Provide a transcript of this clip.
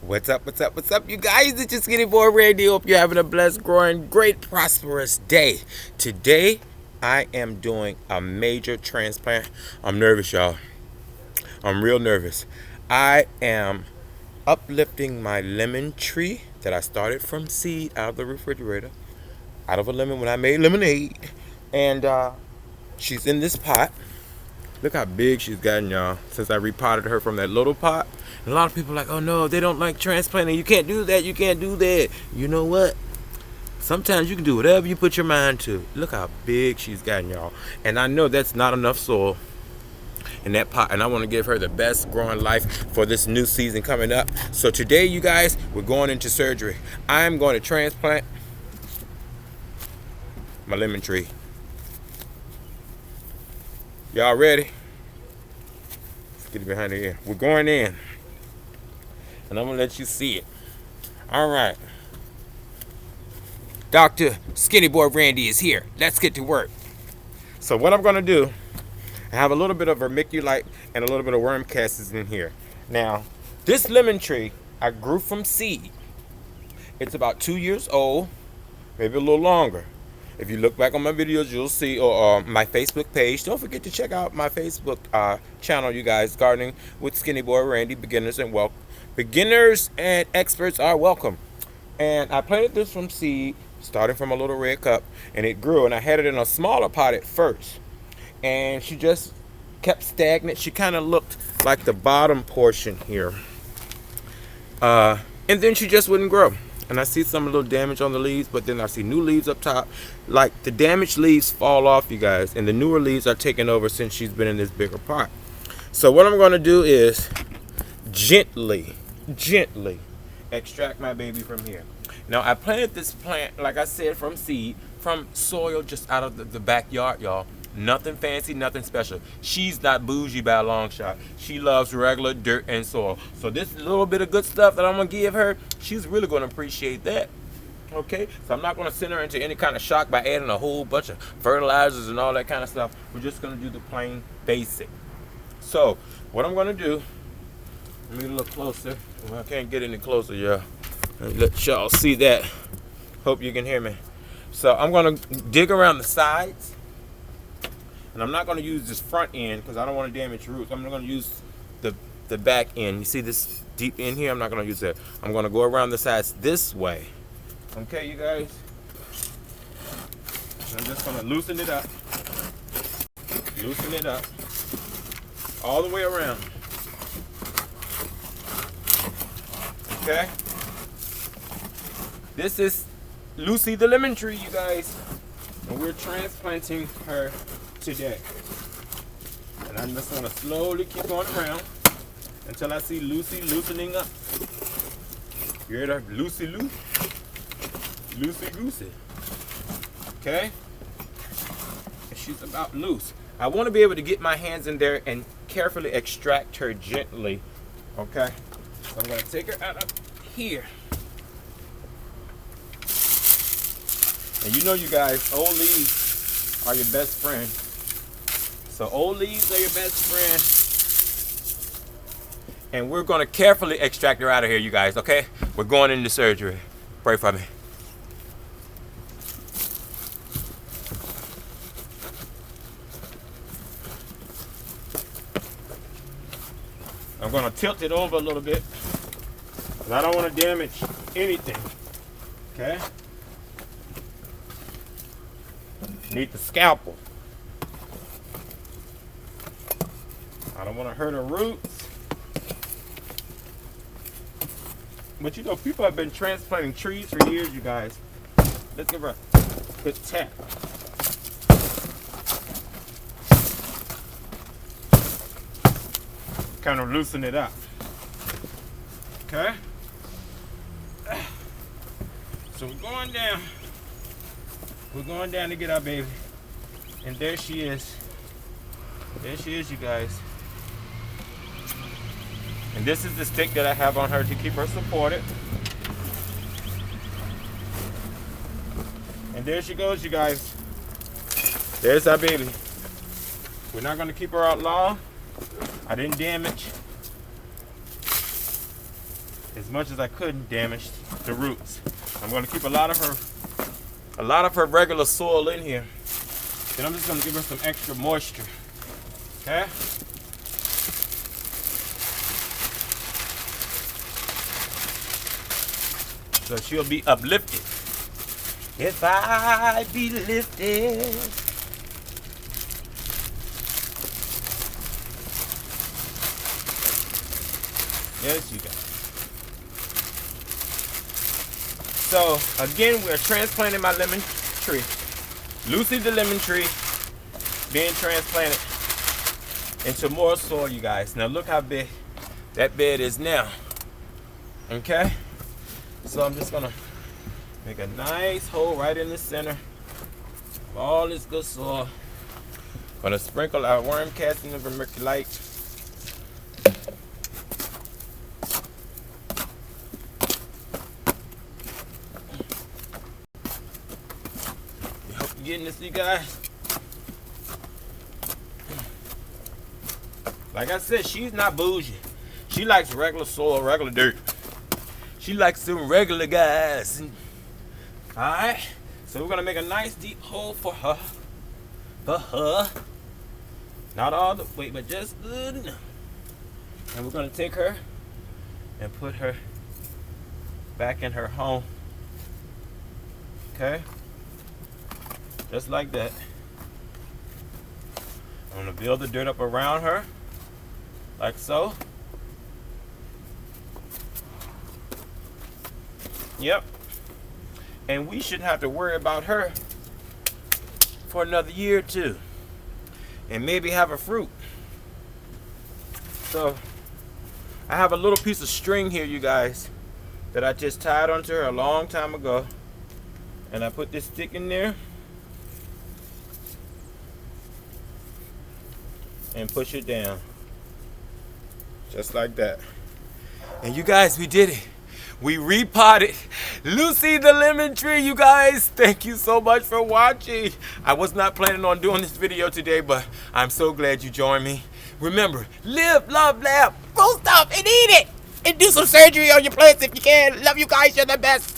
What's up, what's up, what's up, you guys? It's your Skinny Boy Randy. Hope you're having a blessed, growing, great, prosperous day. Today, I am doing a major transplant. I'm nervous, y'all. I'm real nervous. I am uplifting my lemon tree that I started from seed out of the refrigerator, out of a lemon when I made lemonade. And she's in this pot. Look how big she's gotten, y'all, since I repotted her from that little pot. And a lot of people are like, oh no, they don't like transplanting. You can't do that. You can't do that. You know what? Sometimes you can do whatever you put your mind to. Look how big she's gotten, y'all. And I know that's not enough soil in that pot. And I want to give her the best growing life for this new season coming up. So today, you guys, we're going into surgery. I'm going to transplant my lemon tree. Y'all ready? Let's get it behind the ear. We're going in. And I'm going to let you see it. All right. Dr. Skinny Boy Randy is here. Let's get to work. So what I'm going to do, I have a little bit of vermiculite and a little bit of worm castings in here. Now, this lemon tree I grew from seed. It's about 2 years old, maybe a little longer. If you look back on my videos, you'll see, or my Facebook page. Don't forget to check out my Facebook channel, you guys. Gardening with Skinny Boy Randy. Beginners and experts are welcome. And I planted this from seed, starting from a little red cup, and it grew. And I had it in a smaller pot at first, and she just kept stagnant. She kind of looked like the bottom portion here, and then she just wouldn't grow. And I see some little damage on the leaves, but then I see new leaves up top. Like, the damaged leaves fall off, you guys, and the newer leaves are taking over since she's been in this bigger pot. So what I'm going to do is gently extract my baby from here. Now, I planted this plant, like I said, from seed, from soil just out of the backyard, y'all. Nothing fancy, nothing special. She's not bougie by a long shot. She loves regular dirt and soil. So this little bit of good stuff that I'm going to give her, she's really going to appreciate that. Okay? So I'm not going to send her into any kind of shock by adding a whole bunch of fertilizers and all that kind of stuff. We're just going to do the plain basic. So what I'm going to do, let me look closer. Well, I can't get any closer, y'all. Let y'all see that. Hope you can hear me. So I'm going to dig around the sides. And I'm not going to use this front end because I don't want to damage roots. I'm going to use the back end. You see this deep in here? I'm not going to use that. I'm going to go around the sides this way. Okay, you guys? I'm just going to loosen it up. Loosen it up. All the way around. Okay? This is Lucy the lemon tree, you guys. And we're transplanting her today. And I'm just going to slowly keep going around until I see Lucy loosening up. You heard her? Lucy Lou? Lucy Goosey. Okay? And she's about loose. I want to be able to get my hands in there and carefully extract her gently. Okay? So I'm going to take her out of here. And you know, you guys, old leaves are your best friend. So old leaves are your best friend. And we're going to carefully extract her out of here, you guys, okay? We're going into surgery. Pray for me. I'm going to tilt it over a little bit, because I don't want to damage anything, okay? Need the scalpel. I don't want to hurt her roots. But you know, people have been transplanting trees for years, you guys. Let's give her a good tap. Kind of loosen it up. Okay? So we're going down. We're going down to get our baby. And there she is. There she is, you guys. And this is the stick that I have on her to keep her supported. And there she goes, you guys. There's our baby. We're not going to keep her out long. I didn't damage as much as I couldn't damage the roots. I'm going to keep a lot of her regular soil in here. Then I'm just going to give her some extra moisture. Okay? So she'll be uplifted. If I be lifted. Yes, you guys. So again, we're transplanting my lemon tree. Lucy the lemon tree being transplanted into more soil, you guys. Now look how big that bed is now. Okay? So I'm just gonna make a nice hole right in the center of all this good soil. Gonna sprinkle our worm casting of vermiculite. Hope you're getting this, you guys. Like I said, she's not bougie. She likes regular soil, regular dirt. She likes some regular guys. Alright, so we're gonna make a nice deep hole for her. Not all the way, but just good enough. And we're gonna take her and put her back in her home. Okay? Just like that. I'm gonna build the dirt up around her, like so. Yep. And we shouldn't have to worry about her for another year or two. And maybe have a fruit. So I have a little piece of string here, you guys, that I just tied onto her a long time ago. And I put this stick in there and push it down. Just like that. And you guys, we did it. We repotted Lucy the lemon tree, you guys. Thank you so much for watching. I was not planning on doing this video today, but I'm so glad you joined me. Remember, live, love, laugh, grow stuff, and eat it. And do some surgery on your plants if you can. Love you guys. You're the best.